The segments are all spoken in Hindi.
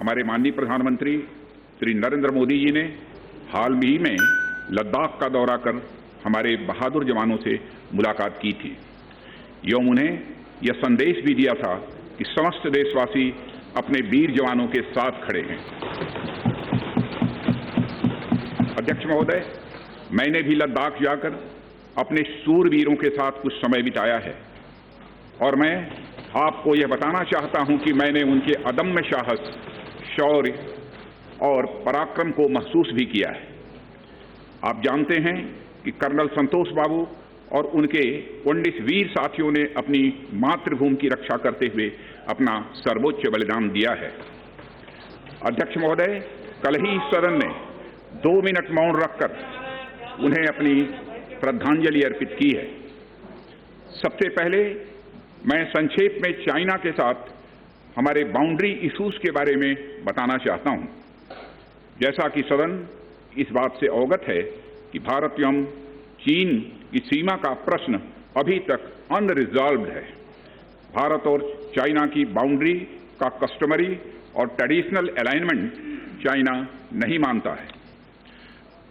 हमारे माननीय प्रधानमंत्री श्री नरेंद्र मोदी जी ने हाल ही में लद्दाख का दौरा कर हमारे बहादुर जवानों से मुलाकात की थी एवं उन्हें यह संदेश भी दिया था कि समस्त देशवासी अपने वीर जवानों के साथ खड़े हैं। अध्यक्ष महोदय, मैंने भी लद्दाख जाकर अपने शूरवीरों के साथ कुछ समय बिताया है और मैं आपको यह बताना चाहता हूं कि मैंने उनके अदम्य साहस, शौर्य और पराक्रम को महसूस भी किया है। आप जानते हैं कि कर्नल संतोष बाबू और उनके 19 वीर साथियों ने अपनी मातृभूमि की रक्षा करते हुए अपना सर्वोच्च बलिदान दिया है। अध्यक्ष महोदय, कल ही सदन ने 2 मिनट मौन रखकर उन्हें अपनी श्रद्धांजलि अर्पित की है। सबसे पहले मैं संक्षेप में चाइना के साथ हमारे बाउंड्री इश्यूज के बारे में बताना चाहता हूं। जैसा कि सदन इस बात से अवगत है कि भारत एवं चीन की सीमा का प्रश्न अभी तक अनरिजॉल्व्ड है। भारत और चाइना की बाउंड्री का कस्टमरी और ट्रेडिशनल अलाइनमेंट चाइना नहीं मानता है।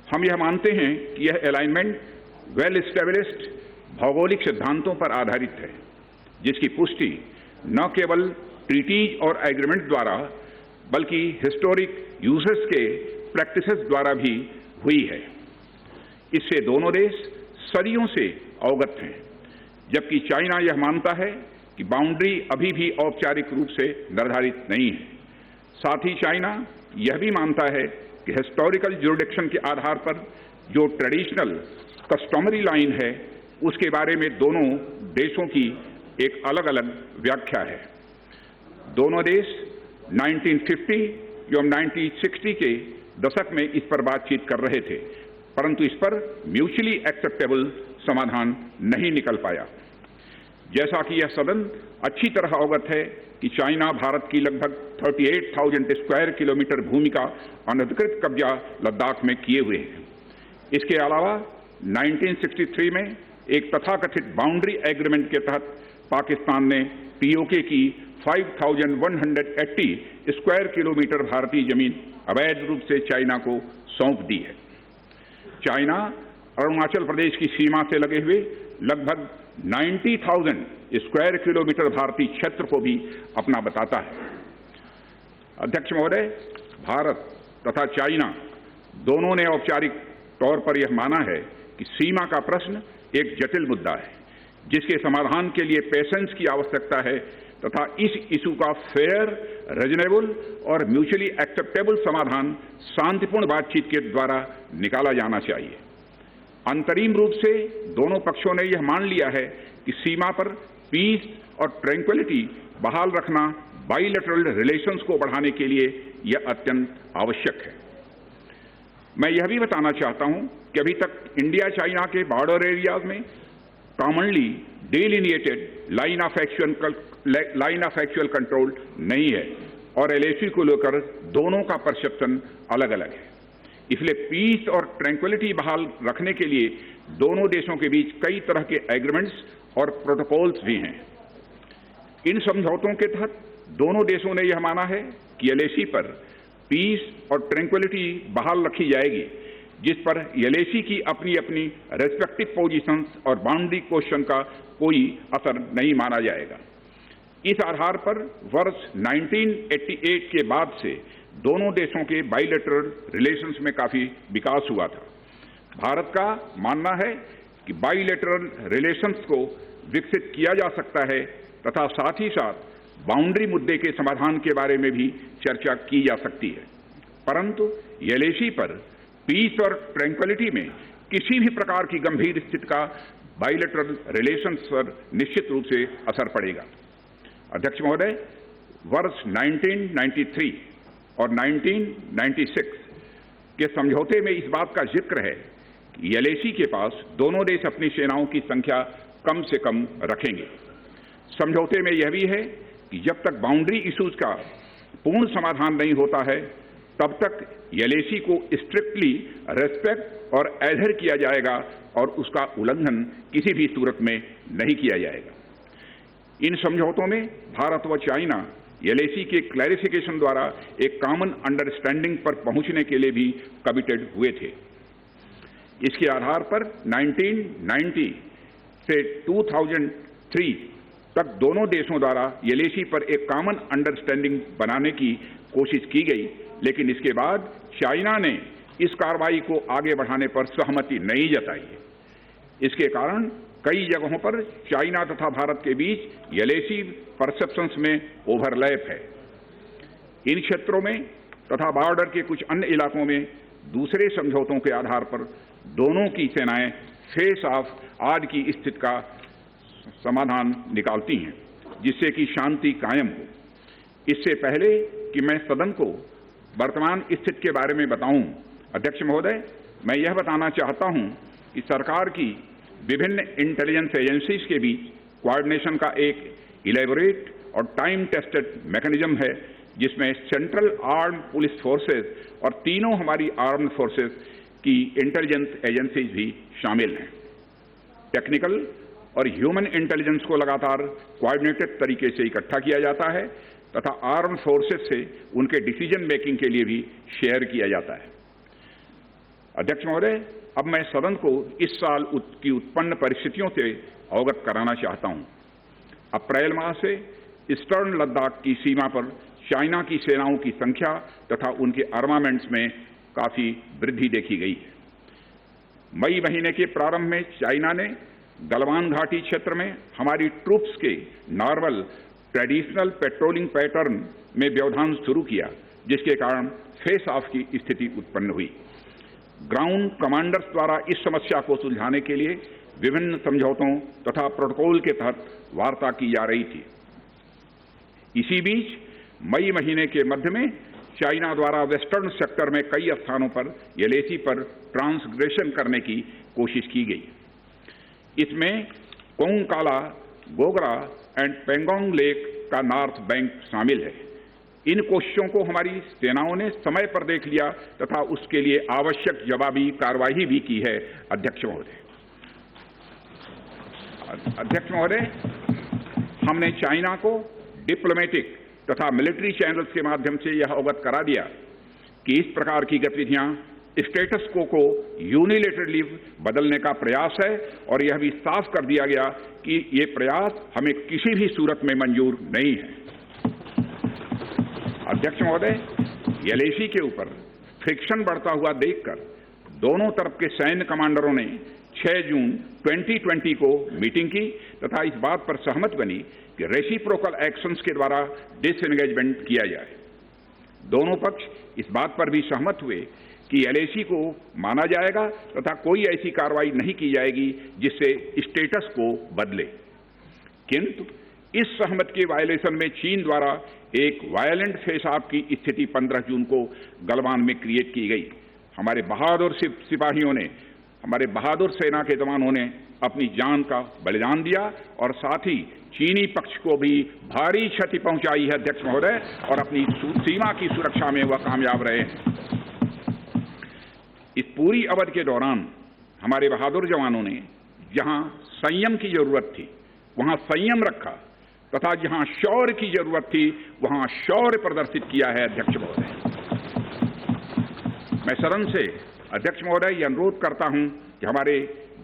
हम यह मानते हैं कि यह अलाइनमेंट वेल एस्टेब्लिश्ड भौगोलिक सिद्धांतों पर आधारित है, जिसकी पुष्टि न केवल ट्रीटीज और एग्रीमेंट द्वारा बल्कि हिस्टोरिक यूजेस के प्रैक्टिसेस द्वारा भी हुई है। इससे दोनों देश सदियों से अवगत हैं, जबकि चाइना यह मानता है कि बाउंड्री अभी भी औपचारिक रूप से निर्धारित नहीं है। साथ ही चाइना यह भी मानता है कि हिस्टोरिकल ज्यूरिडिक्शन के आधार पर जो ट्रेडिशनल कस्टमरी लाइन है, उसके बारे में दोनों देशों की एक अलग अलग व्याख्या है। दोनों देश 1950 एवं 1960 के दशक में इस पर बातचीत कर रहे थे, परंतु इस पर म्यूचुअली एक्सेप्टेबल समाधान नहीं निकल पाया। जैसा कि यह सदन अच्छी तरह अवगत है कि चाइना भारत की लगभग 38,000 स्क्वायर किलोमीटर भूमि का अनधिकृत कब्जा लद्दाख में किए हुए है। इसके अलावा 1963 में एक तथाकथित बाउंड्री एग्रीमेंट के तहत पाकिस्तान ने पीओके की 5,180 स्क्वायर किलोमीटर भारतीय जमीन अवैध रूप से चाइना को सौंप दी है। चाइना अरुणाचल प्रदेश की सीमा से लगे हुए लगभग 90,000 स्क्वायर किलोमीटर भारतीय क्षेत्र को भी अपना बताता है। अध्यक्ष महोदय, भारत तथा चाइना दोनों ने औपचारिक तौर पर यह माना है कि सीमा का प्रश्न एक जटिल मुद्दा है, जिसके समाधान के लिए पेशेंस की आवश्यकता है तथा इस इशू का फेयर, रीजनेबल और म्यूचुअली एक्सेप्टेबल समाधान शांतिपूर्ण बातचीत के द्वारा निकाला जाना चाहिए। अंतरिम रूप से दोनों पक्षों ने यह मान लिया है कि सीमा पर पीस और ट्रैंक्विलिटी बहाल रखना बाइलेटरल रिलेशंस को बढ़ाने के लिए यह अत्यंत आवश्यक है। मैं यह भी बताना चाहता हूं कि अभी तक इंडिया चाइना के बॉर्डर एरियाज में commonly delineated line of actual control नहीं है और एलएसी को लेकर दोनों का परसेप्शन अलग अलग है। इसलिए पीस और ट्रैंक्विलिटी बहाल रखने के लिए दोनों देशों के बीच कई तरह के एग्रीमेंट्स और प्रोटोकॉल्स भी हैं। इन समझौतों के तहत दोनों देशों ने यह माना है कि एलएसी पर पीस और ट्रैंक्विलिटी बहाल रखी जाएगी, जिस पर एलएसी की अपनी अपनी रेस्पेक्टिव पोजीशंस और बाउंड्री क्वेश्चन का कोई असर नहीं माना जाएगा। इस आधार पर वर्ष 1988 के बाद से दोनों देशों के बाइलेटरल रिलेशंस में काफी विकास हुआ था। भारत का मानना है कि बाइलेटरल रिलेशंस को विकसित किया जा सकता है तथा साथ ही साथ बाउंड्री मुद्दे के समाधान के बारे में भी चर्चा की जा सकती है, परंतु एलएसी पर पीस और ट्रैंक्विलिटी में किसी भी प्रकार की गंभीर स्थिति का बाइलेटरल रिलेशंस पर निश्चित रूप से असर पड़ेगा। अध्यक्ष महोदय, वर्ष 1993 और 1996 के समझौते में इस बात का जिक्र है कि एलएसी के पास दोनों देश अपनी सेनाओं की संख्या कम से कम रखेंगे। समझौते में यह भी है कि जब तक बाउंड्री इश्यूज का पूर्ण समाधान नहीं होता है, तब तक एलएसी को स्ट्रिक्टली रेस्पेक्ट और एडहेर किया जाएगा और उसका उल्लंघन किसी भी सूरत में नहीं किया जाएगा। इन समझौतों में भारत व चाइना एलएसी के क्लैरिफिकेशन द्वारा एक कॉमन अंडरस्टैंडिंग पर पहुंचने के लिए भी कमिटेड हुए थे। इसके आधार पर 1990 से 2003 तक दोनों देशों द्वारा एलएसी पर एक कॉमन अंडरस्टैंडिंग बनाने की कोशिश की गई, लेकिन इसके बाद चाइना ने इस कार्रवाई को आगे बढ़ाने पर सहमति नहीं जताई। इसके कारण कई जगहों पर चाइना तथा भारत के बीच एलएसी परसेप्शंस में ओवरलैप है। इन क्षेत्रों में तथा बॉर्डर के कुछ अन्य इलाकों में दूसरे समझौतों के आधार पर दोनों की सेनाएं फेस ऑफ आज की स्थिति का समाधान निकालती हैं, जिससे कि शांति कायम हो। इससे पहले कि मैं सदन को वर्तमान स्थिति के बारे में बताऊं, अध्यक्ष महोदय, मैं यह बताना चाहता हूं कि सरकार की विभिन्न इंटेलिजेंस एजेंसीज के बीच कोऑर्डिनेशन का एक इलेबोरेट और टाइम टेस्टेड मैकेनिज्म है, जिसमें सेंट्रल आर्म्ड पुलिस फोर्सेस और तीनों हमारी आर्म्ड फोर्सेस की इंटेलिजेंस एजेंसीज भी शामिल हैं। टेक्निकल और ह्यूमन इंटेलिजेंस को लगातार कोऑर्डिनेटेड तरीके से इकट्ठा किया जाता है तथा आर्म्ड फोर्सेस से उनके डिसीजन मेकिंग के लिए भी शेयर किया जाता है। अध्यक्ष महोदय, अब मैं सदन को इस साल की उत्पन्न परिस्थितियों से अवगत कराना चाहता हूं। अप्रैल माह से ईस्टर्न लद्दाख की सीमा पर चाइना की सेनाओं की संख्या तथा उनके आर्मामेंट्स में काफी वृद्धि देखी गई है। मई महीने के प्रारंभ में चाइना ने गलवान घाटी क्षेत्र में हमारी ट्रूप्स के नॉर्मल ट्रेडिशनल पेट्रोलिंग पैटर्न में व्यवधान शुरू किया, जिसके कारण फेस ऑफ की स्थिति उत्पन्न हुई। ग्राउंड कमांडर्स द्वारा इस समस्या को सुलझाने के लिए विभिन्न समझौतों तथा प्रोटोकॉल के तहत वार्ता की जा रही थी। इसी बीच मई महीने के मध्य में चाइना द्वारा वेस्टर्न सेक्टर में कई स्थानों पर एलएसी पर ट्रांसग्रेशन करने की कोशिश की गई। इसमें कोंगकाला, गोगरा एंड पेंगोंग लेक का नॉर्थ बैंक शामिल है। इन कोशिशों को हमारी सेनाओं ने समय पर देख लिया तथा उसके लिए आवश्यक जवाबी कार्रवाई भी की है। अध्यक्ष महोदय, हमने चाइना को डिप्लोमेटिक तथा मिलिट्री चैनल्स के माध्यम से यह अवगत करा दिया कि इस प्रकार की गतिविधियां स्टेटस को यूनिलेटरली बदलने का प्रयास है और यह भी साफ कर दिया गया कि ये प्रयास हमें किसी भी सूरत में मंजूर नहीं है। अध्यक्ष महोदय, एलएसी के ऊपर फ्रिक्शन बढ़ता हुआ देखकर दोनों तरफ के सैन्य कमांडरों ने 6 जून 2020 को मीटिंग की तथा इस बात पर सहमत बनी कि रेसिप्रोकल एक्शंस के द्वारा डिसएंगेजमेंट किया जाए। दोनों पक्ष इस बात पर भी सहमत हुए कि एलएसी को माना जाएगा तथा कोई ऐसी कार्रवाई नहीं की जाएगी जिससे स्टेटस को बदले। किंतु इस सहमति के वायलेशन में चीन द्वारा एक वायलेंट फेस ऑफ की स्थिति 15 जून को गलवान में क्रिएट की गई। हमारे बहादुर सिपाहियों ने, हमारे बहादुर सेना के जवानों ने अपनी जान का बलिदान दिया और साथ ही चीनी पक्ष को भी भारी क्षति पहुंचाई है। अध्यक्ष महोदय, और अपनी सीमा की सुरक्षा में वह कामयाब रहे हैं। इस पूरी अवधि के दौरान हमारे बहादुर जवानों ने जहां संयम की जरूरत थी वहां संयम रखा तथा जहां शौर्य की जरूरत थी वहां शौर्य प्रदर्शित किया है। अध्यक्ष महोदय, मैं सदन से अध्यक्ष महोदय यह अनुरोध करता हूं कि हमारे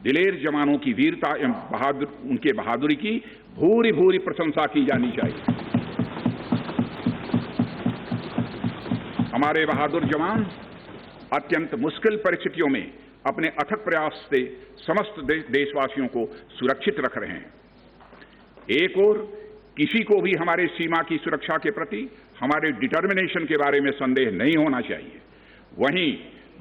दिलेर जवानों की वीरता एवं उनके बहादुरी की भूरी भूरी प्रशंसा की जानी चाहिए। हमारे बहादुर जवान अत्यंत मुश्किल परिस्थितियों में अपने अथक प्रयास से समस्त देशवासियों को सुरक्षित रख रहे हैं। एक ओर किसी को भी हमारे सीमा की सुरक्षा के प्रति हमारे डिटर्मिनेशन के बारे में संदेह नहीं होना चाहिए। वहीं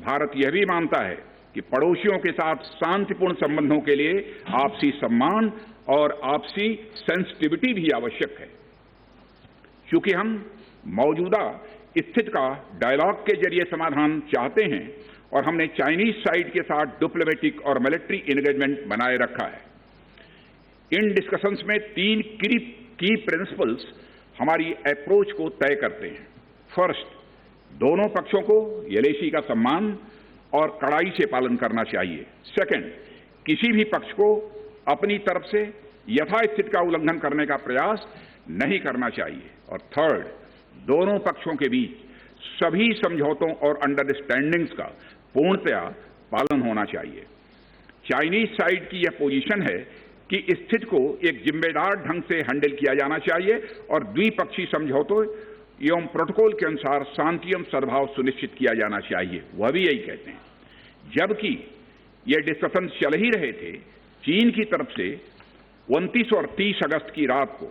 भारत यह भी मानता है कि पड़ोसियों के साथ शांतिपूर्ण संबंधों के लिए आपसी सम्मान और आपसी सेंसिटिविटी भी आवश्यक है। चूंकि हम मौजूदा स्थिति का डायलॉग के जरिए समाधान चाहते हैं और हमने चाइनीज साइड के साथ डिप्लोमेटिक और मिलिट्री एंगेजमेंट बनाए रखा है। इन डिस्कशंस में 3 की प्रिंसिपल्स हमारी अप्रोच को तय करते हैं। फर्स्ट, दोनों पक्षों को एलएसी का सम्मान और कड़ाई से पालन करना चाहिए। सेकंड, किसी भी पक्ष को अपनी तरफ से यथास्थिति का उल्लंघन करने का प्रयास नहीं करना चाहिए। और थर्ड, दोनों पक्षों के बीच सभी समझौतों और अंडरस्टैंडिंग्स का पूर्णतया पालन होना चाहिए। चाइनीज साइड की यह पोजीशन है कि स्थिति को एक जिम्मेदार ढंग से हैंडल किया जाना चाहिए और द्विपक्षीय समझौतों एवं प्रोटोकॉल के अनुसार शांति एवं सद्भाव सुनिश्चित किया जाना चाहिए। वह भी यही कहते हैं। जबकि ये डिस्कशन चल ही रहे थे, चीन की तरफ से 29 और 30 अगस्त की रात को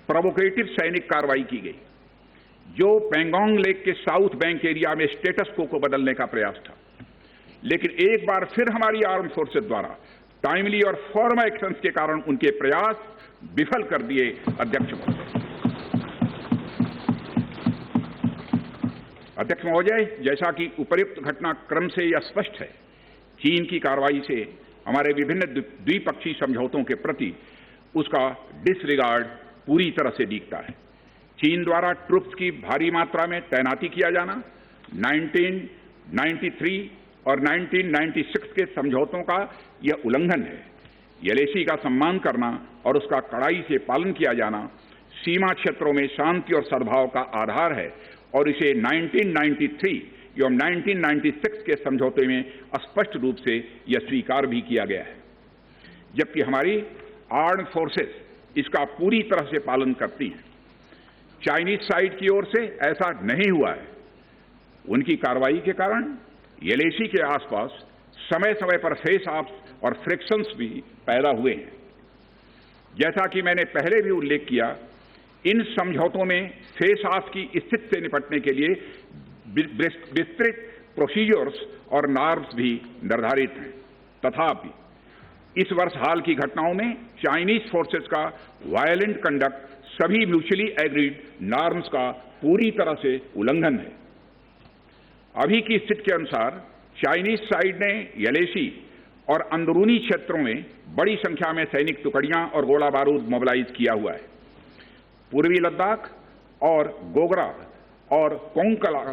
प्रोवोकेटिव सैनिक कार्रवाई की गई, जो पेंगोंग लेक के साउथ बैंक एरिया में स्टेटस को बदलने का प्रयास था। लेकिन एक बार फिर हमारी आर्म फोर्सेस द्वारा टाइमली और फर्म एक्शंस के कारण उनके प्रयास विफल कर दिए। अध्यक्ष महोदय, जैसा कि उपर्युक्त घटनाक्रम से यह स्पष्ट है, चीन की कार्रवाई से हमारे विभिन्न द्विपक्षीय समझौतों के प्रति उसका डिसरिगार्ड पूरी तरह से दिखता है। चीन द्वारा ट्रुप्स की भारी मात्रा में तैनाती किया जाना 1993 और 1996 के समझौतों का यह उल्लंघन है। एलएसी का सम्मान करना और उसका कड़ाई से पालन किया जाना सीमा क्षेत्रों में शांति और सद्भाव का आधार है और इसे 1993 एवं 1996 के समझौते में स्पष्ट रूप से यह स्वीकार भी किया गया है। जबकि हमारी आर्म्ड फोर्सेस इसका पूरी तरह से पालन करती हैं। चाइनीज साइड की ओर से ऐसा नहीं हुआ है। उनकी कार्रवाई के कारण एलएसी के आसपास समय समय पर फेस ऑफ्स और फ्रिक्शंस भी पैदा हुए हैं। जैसा कि मैंने पहले भी उल्लेख किया, इन समझौतों में फेस ऑफ की स्थिति से निपटने के लिए विस्तृत प्रोसीजर्स और नॉर्म्स भी निर्धारित हैं। तथापि इस वर्ष हाल की घटनाओं में चाइनीज फोर्सेस का वायलेंट कंडक्ट सभी म्यूचुअली एग्रीड नॉर्म्स का पूरी तरह से उल्लंघन है। अभी की स्थिति के अनुसार चाइनीज साइड ने एलएसी और अंदरूनी क्षेत्रों में बड़ी संख्या में सैनिक टुकड़ियां और गोला बारूद मोबिलाइज किया हुआ है। पूर्वी लद्दाख और गोगरा और कोंकला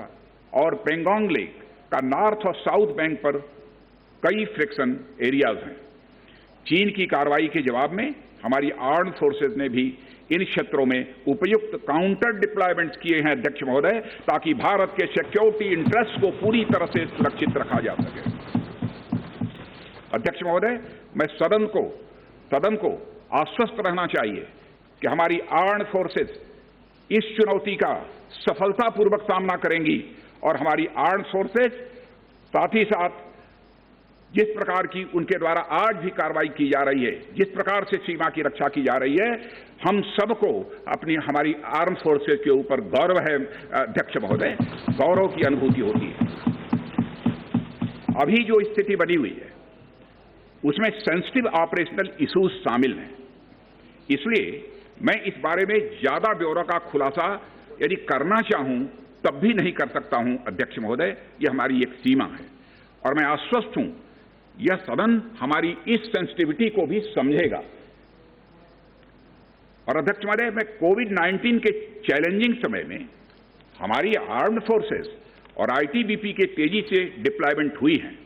और पेंगोंग लेक का नॉर्थ और साउथ बैंक पर कई फ्रिक्शन एरियाज हैं। चीन की कार्रवाई के जवाब में हमारी आर्म्ड फोर्सेज ने भी इन क्षेत्रों में उपयुक्त काउंटर डिप्लॉयमेंट्स किए हैं अध्यक्ष महोदय, ताकि भारत के सिक्योरिटी इंटरेस्ट को पूरी तरह से सुरक्षित रखा जा सके। अध्यक्ष महोदय, मैं सदन को आश्वस्त रहना चाहिए कि हमारी आर्म्ड फोर्सेज इस चुनौती का सफलतापूर्वक सामना करेंगी और हमारी आर्म्ड फोर्सेज साथ ही साथ जिस प्रकार की उनके द्वारा आज भी कार्रवाई की जा रही है, जिस प्रकार से सीमा की रक्षा की जा रही है, हम सबको हमारी आर्म फोर्सेज के ऊपर गौरव है अध्यक्ष महोदय, गौरव की अनुभूति होती है। अभी जो स्थिति बनी हुई है उसमें सेंसिटिव ऑपरेशनल इश्यूज शामिल हैं। इसलिए मैं इस बारे में ज्यादा ब्यौरा का खुलासा यदि करना चाहूं तब भी नहीं कर सकता हूं अध्यक्ष महोदय, यह हमारी एक सीमा है और मैं आश्वस्त हूं यह सदन हमारी इस सेंसिटिविटी को भी समझेगा। और अध्यक्ष महोदय, मैं कोविड-19 के चैलेंजिंग समय में हमारी आर्म्ड फोर्सेस और आईटीबीपी के तेजी से डिप्लॉयमेंट हुई हैं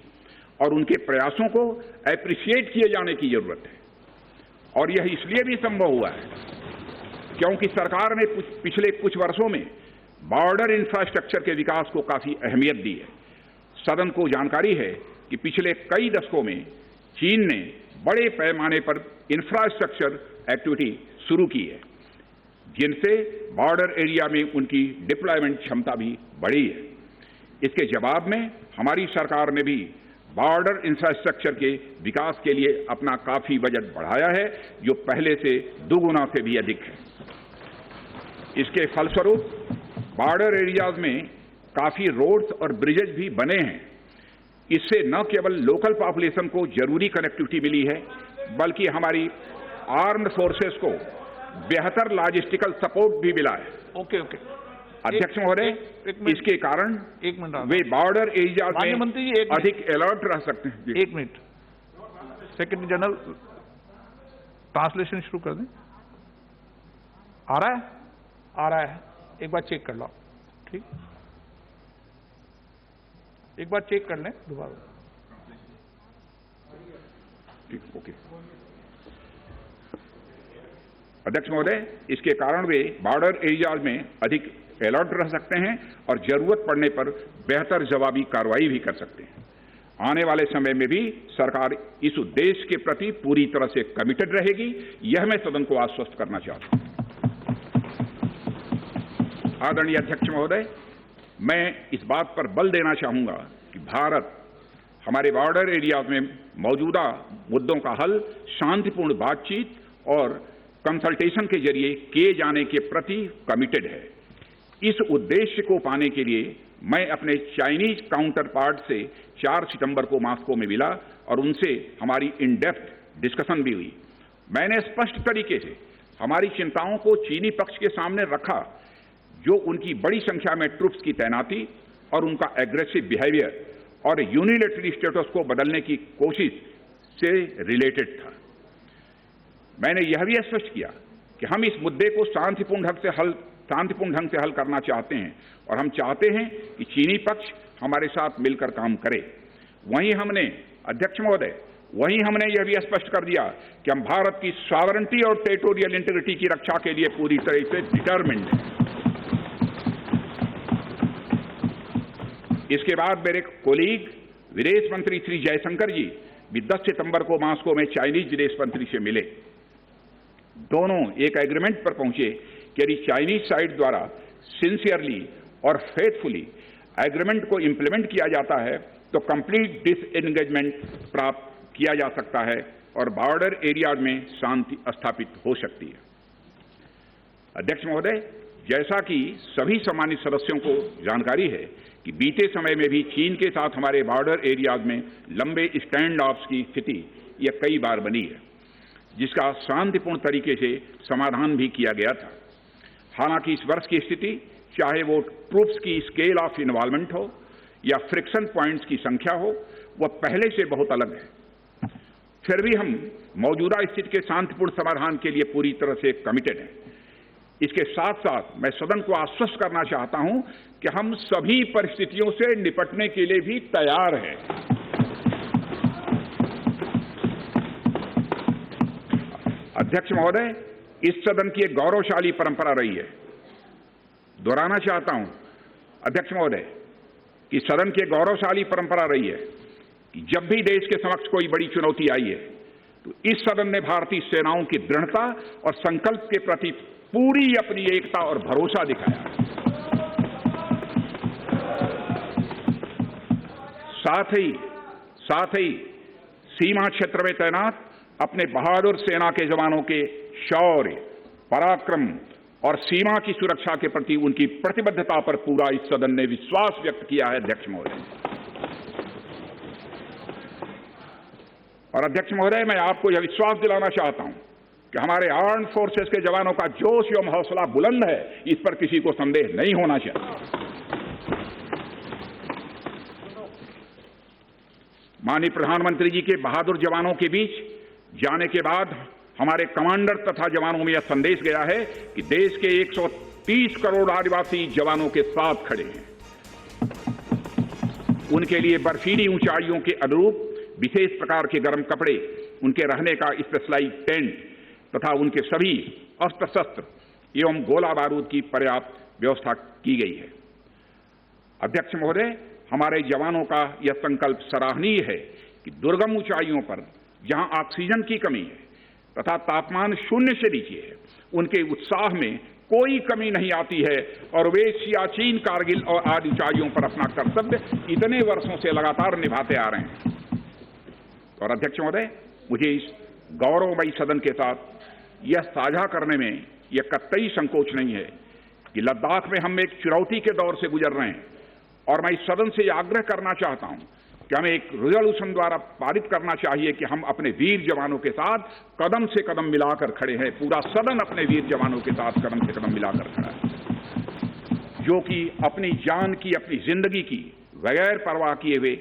और उनके प्रयासों को एप्रिशिएट किए जाने की जरूरत है। और यह इसलिए भी संभव हुआ है क्योंकि सरकार ने पिछले कुछ वर्षों में बॉर्डर इंफ्रास्ट्रक्चर के विकास को काफी अहमियत दी है। सदन को जानकारी है कि पिछले कई दशकों में चीन ने बड़े पैमाने पर इंफ्रास्ट्रक्चर एक्टिविटी शुरू की है, जिनसे बॉर्डर एरिया में उनकी डिप्लॉयमेंट क्षमता भी बढ़ी है। इसके जवाब में हमारी सरकार ने भी बॉर्डर इंफ्रास्ट्रक्चर के विकास के लिए अपना काफी बजट बढ़ाया है, जो पहले से दोगुना से भी अधिक है। इसके फलस्वरूप बॉर्डर एरियाज में काफी रोड्स और ब्रिजेज भी बने हैं। इससे न केवल लोकल पॉपुलेशन को जरूरी कनेक्टिविटी मिली है, बल्कि हमारी आर्म्ड फोर्सेस को बेहतर लॉजिस्टिकल सपोर्ट भी मिला है। ओके। अध्यक्ष महोदय, इसके कारण वे बॉर्डर एरियाज में अधिक अलर्ट रह सकते हैं। 1 मिनट, सेक्रेटरी जनरल ट्रांसलेशन शुरू कर दें। आ रहा है, एक बार चेक कर लो। ठीक, एक बार चेक कर लें दोबारा। ठीक, ओके। अध्यक्ष महोदय, इसके कारण वे बॉर्डर एरियाज में अधिक अलर्ट रह सकते हैं और जरूरत पड़ने पर बेहतर जवाबी कार्रवाई भी कर सकते हैं। आने वाले समय में भी सरकार इस उद्देश्य के प्रति पूरी तरह से कमिटेड रहेगी, यह मैं सदन को आश्वस्त करना चाहता हूं। आदरणीय अध्यक्ष महोदय, मैं इस बात पर बल देना चाहूंगा कि भारत हमारे बॉर्डर एरियाज में मौजूदा मुद्दों का हल शांतिपूर्ण बातचीत और कंसल्टेशन के जरिए किए जाने के प्रति कमिटेड है। इस उद्देश्य को पाने के लिए मैं अपने चाइनीज काउंटर पार्ट से 4 सितंबर को मॉस्को में मिला और उनसे हमारी इन डेप्थ डिस्कशन भी हुई। मैंने स्पष्ट तरीके से हमारी चिंताओं को चीनी पक्ष के सामने रखा, जो उनकी बड़ी संख्या में ट्रूप्स की तैनाती और उनका एग्रेसिव बिहेवियर और यूनिलैटरल स्टेटस को बदलने की कोशिश से रिलेटेड था। मैंने यह भी स्पष्ट किया कि हम इस मुद्दे को शांतिपूर्ण ढंग से हल करना चाहते हैं और हम चाहते हैं कि चीनी पक्ष हमारे साथ मिलकर काम करे। वहीं हमने, अध्यक्ष महोदय, यह भी स्पष्ट कर दिया कि हम भारत की सॉवरेनिटी और टेरिटोरियल इंटीग्रिटी की रक्षा के लिए पूरी तरह से डिटरमिन्ड हैं। इसके बाद मेरे कोलीग विदेश मंत्री श्री जयशंकर जी भी 10 सितंबर को मॉस्को में चाइनीज विदेश मंत्री से मिले। दोनों एक एग्रीमेंट पर पहुंचे कि यदि चाइनीज साइड द्वारा सिंसियरली और फेथफुली एग्रीमेंट को इंप्लीमेंट किया जाता है तो कंप्लीट डिसएंगेजमेंट प्राप्त किया जा सकता है और बॉर्डर एरिया में शांति स्थापित हो सकती है। अध्यक्ष महोदय, जैसा कि सभी सम्मानित सदस्यों को जानकारी है कि बीते समय में भी चीन के साथ हमारे बॉर्डर एरियाज में लंबे स्टैंड ऑफ्स की स्थिति यह कई बार बनी है, जिसका शांतिपूर्ण तरीके से समाधान भी किया गया था। हालांकि इस वर्ष की स्थिति, चाहे वो ट्रूप्स की स्केल ऑफ इन्वॉल्वमेंट हो या फ्रिक्शन पॉइंट्स की संख्या हो, वह पहले से बहुत अलग है। फिर भी हम मौजूदा स्थिति के शांतिपूर्ण समाधान के लिए पूरी तरह से कमिटेड हैं। इसके साथ साथ मैं सदन को आश्वस्त करना चाहता हूं कि हम सभी परिस्थितियों से निपटने के लिए भी तैयार हैं। अध्यक्ष महोदय, इस सदन की एक गौरवशाली परंपरा रही है। दोहराना चाहता हूं अध्यक्ष महोदय कि सदन की एक गौरवशाली परंपरा रही है कि जब भी देश के समक्ष कोई बड़ी चुनौती आई है तो इस सदन ने भारतीय सेनाओं की दृढ़ता और संकल्प के प्रति पूरी अपनी एकता और भरोसा दिखाया। साथ ही सीमा क्षेत्र में तैनात अपने बहादुर सेना के जवानों के शौर्य, पराक्रम और सीमा की सुरक्षा के प्रति उनकी प्रतिबद्धता पर पूरा इस सदन ने विश्वास व्यक्त किया है। अध्यक्ष महोदय और अध्यक्ष महोदय, मैं आपको यह विश्वास दिलाना चाहता हूं कि हमारे आर्म्ड फोर्सेस के जवानों का जोश एवं हौसला बुलंद है, इस पर किसी को संदेह नहीं होना चाहिए। माननीय प्रधानमंत्री जी के बहादुर जवानों के बीच जाने के बाद हमारे कमांडर तथा जवानों में यह संदेश गया है कि देश के 130 करोड़ आदिवासी जवानों के साथ खड़े हैं। उनके लिए बर्फीली ऊंचाइयों के अनुरूप विशेष प्रकार के गर्म कपड़े, उनके रहने का स्पेशलाइज टेंट तथा उनके सभी अस्त्र शस्त्र एवं गोला बारूद की पर्याप्त व्यवस्था की गई है। अध्यक्ष महोदय, हमारे जवानों का यह संकल्प सराहनीय है कि दुर्गम ऊंचाइयों पर जहां ऑक्सीजन की कमी है तथा तापमान 0 से नीचे है, उनके उत्साह में कोई कमी नहीं आती है और वे सियाचिन, कारगिल और आदि ऊंचाइयों पर अपना कर्तव्य इतने वर्षों से लगातार निभाते आ रहे हैं। और अध्यक्ष महोदय, मुझे इस गौरवमयी सदन के साथ यह साझा करने में यह कतई संकोच नहीं है कि लद्दाख में हम एक चुनौती के दौर से गुजर रहे हैं और मैं इस सदन से यह आग्रह करना चाहता हूं कि हमें एक रेजोल्यूशन द्वारा पारित करना चाहिए कि हम अपने वीर जवानों के साथ कदम से कदम मिलाकर खड़े हैं। पूरा सदन अपने वीर जवानों के साथ कदम से कदम मिलाकर खड़ा है, जो कि अपनी जान की, अपनी जिंदगी की बगैर परवाह किए हुए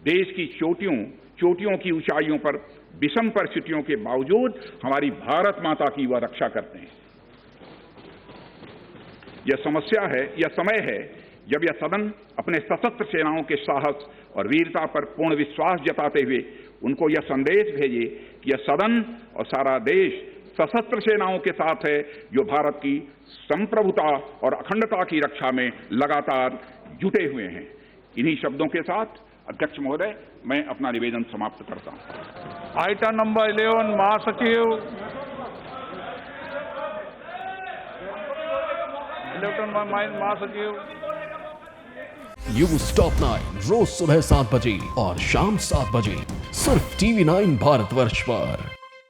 देश की चोटियों की ऊंचाइयों पर विषम परिस्थितियों के बावजूद हमारी भारत माता की वह रक्षा करते हैं। यह समय है जब यह सदन अपने सशस्त्र सेनाओं के साहस और वीरता पर पूर्ण विश्वास जताते हुए उनको यह संदेश भेजे कि यह सदन और सारा देश सशस्त्र सेनाओं के साथ है जो भारत की संप्रभुता और अखंडता की रक्षा में लगातार जुटे हुए हैं। इन्हीं शब्दों के साथ अध्यक्ष महोदय, मैं अपना निवेदन समाप्त करता हूं। आइटम नंबर 11 महासचिव महासचिव न्यूज टॉप 9 रोज सुबह 7 बजे और शाम 7 बजे सिर्फ TV9 भारतवर्ष पर।